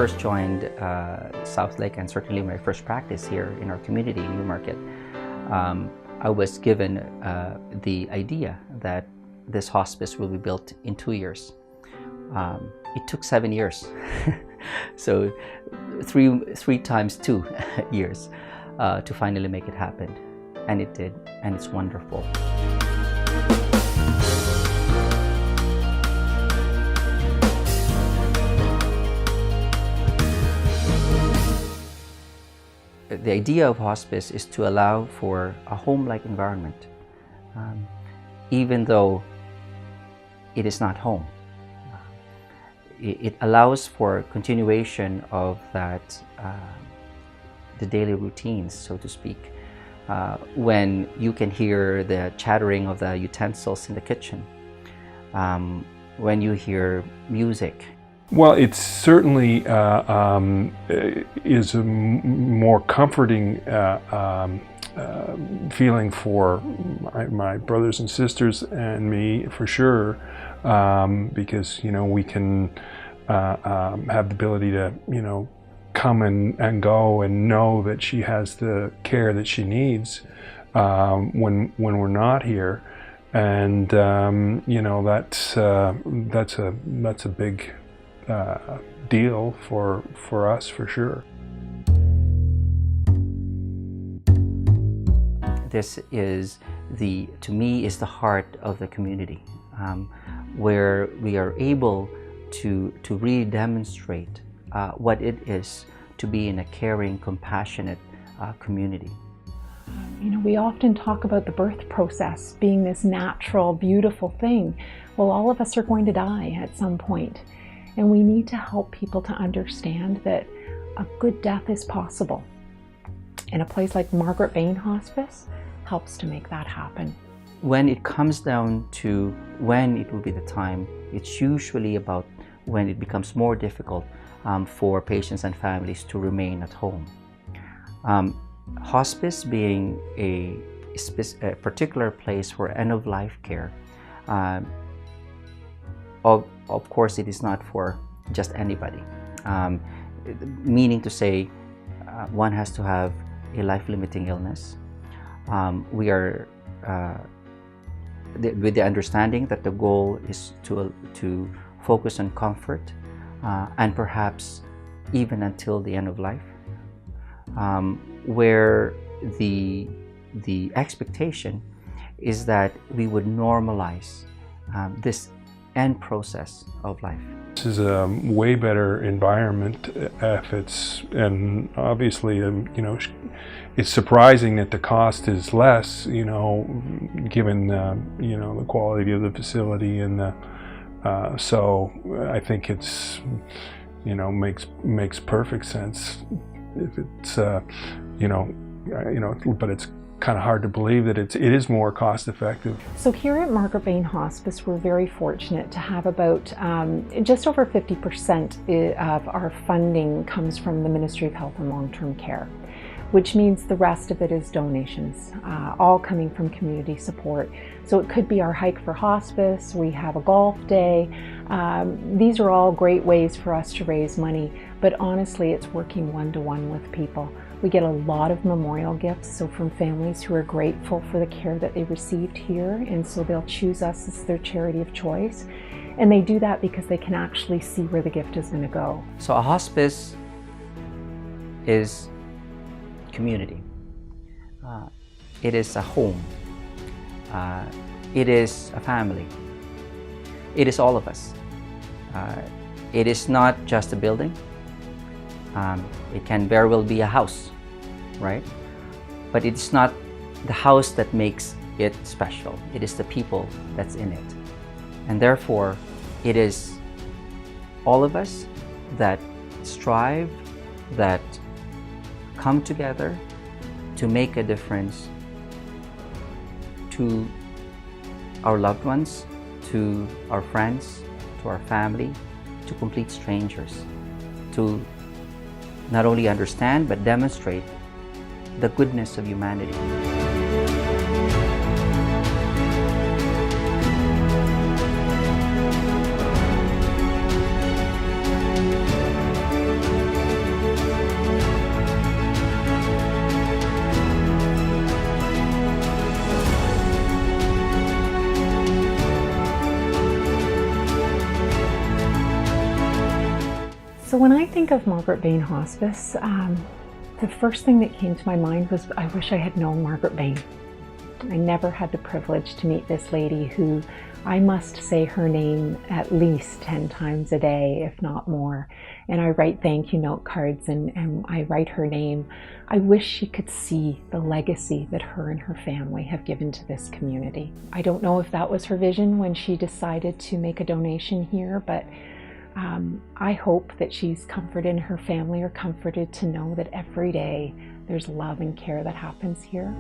first joined South Lake, and certainly my first practice here in our community in Newmarket, I was given the idea that this hospice will be built in 2 years. It took 7 years, so three times 2 years to finally make it happen, and it did, and it's wonderful. The idea of hospice is to allow for a home-like environment, even though it is not home. It allows for continuation of that, the daily routines, so to speak, when you can hear the chattering of the utensils in the kitchen, when you hear music. Well, it certainly is a more comforting feeling for my brothers and sisters and me, for sure, because, you know, we can have the ability to, you know, come and go and know that she has the care that she needs when we're not here, and you know, that's a big deal for us, for sure. This is to me, is the heart of the community, where we are able to really demonstrate what it is to be in a caring, compassionate community. You know, we often talk about the birth process being this natural, beautiful thing. Well, all of us are going to die at some point. And we need to help people to understand that a good death is possible. And a place like Margaret Bahen Hospice helps to make that happen. When it comes down to when it will be the time, it's usually about when it becomes more difficult for patients and families to remain at home. Hospice being a particular place for end-of-life care, of course, it is not for just anybody, meaning to say one has to have a life-limiting illness. We are with the understanding that the goal is to focus on comfort and perhaps even until the end of life, where the expectation is that we would normalize this end process of life. This is a way better environment if it's, and obviously, you know, it's surprising that the cost is less, you know, given you know, the quality of the facility, and so I think it's, you know, makes perfect sense if it's you know, but it's kind of hard to believe that it is more cost effective. So here at Margaret Bahen Hospice, we're very fortunate to have about just over 50% of our funding comes from the Ministry of Health and Long-Term Care, which means the rest of it is donations, all coming from community support. So it could be our Hike for Hospice, we have a golf day. These are all great ways for us to raise money, but honestly, it's working one-to-one with people. We get a lot of memorial gifts, so from families who are grateful for the care that they received here, and so they'll choose us as their charity of choice. And they do that because they can actually see where the gift is going to go. So a hospice is community. It is a home. It is a family. It is all of us. It is not just a building. It can very well be a house, right? But it's not the house that makes it special. It is the people that's in it. And therefore, it is all of us that strive, that come together to make a difference to our loved ones, to our friends, to our family, to complete strangers, to not only understand but demonstrate the goodness of humanity. when I think of Margaret Bahen Hospice, the first thing that came to my mind was I wish I had known Margaret Bahen. I never had the privilege to meet this lady who I must say her name at least 10 times a day, if not more. And I write thank you note cards and I write her name. I wish she could see the legacy that her and her family have given to this community. I don't know if that was her vision when she decided to make a donation here, but I hope that she's comforted and her family are comforted to know that every day there's love and care that happens here.